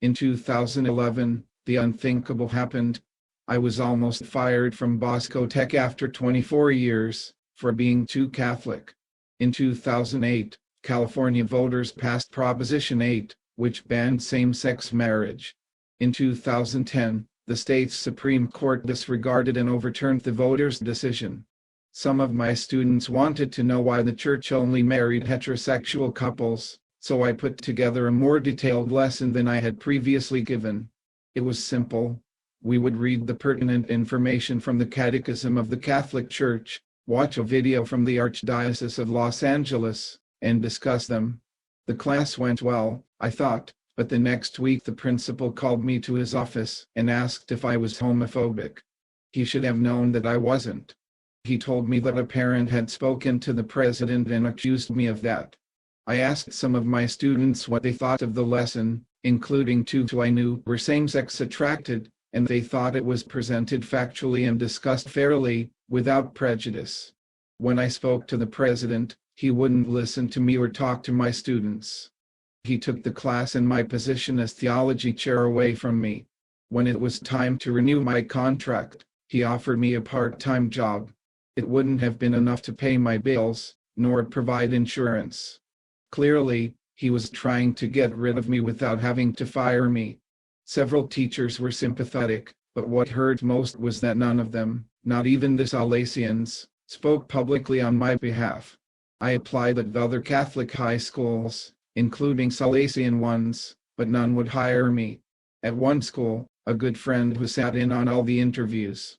In 2011, the unthinkable happened. I was almost fired from Bosco Tech after 24 years for being too Catholic. In 2008, California voters passed Proposition 8, which banned same-sex marriage. In 2010, the state's Supreme Court disregarded and overturned the voters' decision. Some of my students wanted to know why the church only married heterosexual couples, so I put together a more detailed lesson than I had previously given. It was simple. We would read the pertinent information from the Catechism of the Catholic Church, watch a video from the Archdiocese of Los Angeles, and discuss them. The class went well, I thought, but the next week the principal called me to his office and asked if I was homophobic. He should have known that I wasn't. He told me that a parent had spoken to the president and accused me of that. I asked some of my students what they thought of the lesson, including two who I knew were same-sex attracted, and they thought it was presented factually and discussed fairly, without prejudice. When I spoke to the president, he wouldn't listen to me or talk to my students. He took the class and my position as theology chair away from me. When it was time to renew my contract, he offered me a part-time job. It wouldn't have been enough to pay my bills, nor provide insurance. Clearly, he was trying to get rid of me without having to fire me. Several teachers were sympathetic, but what hurt most was that none of them, not even the Salesians, spoke publicly on my behalf. I applied at other Catholic high schools, including Salesian ones, but none would hire me. At one school, a good friend who sat in on all the interviews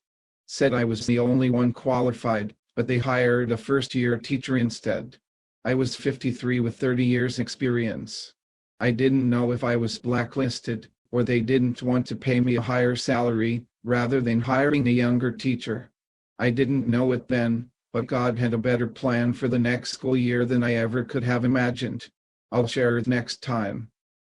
said I was the only one qualified, but they hired a first-year teacher instead. I was 53 with 30 years experience. I didn't know if I was blacklisted, or they didn't want to pay me a higher salary, rather than hiring a younger teacher. I didn't know it then, but God had a better plan for the next school year than I ever could have imagined. I'll share it next time.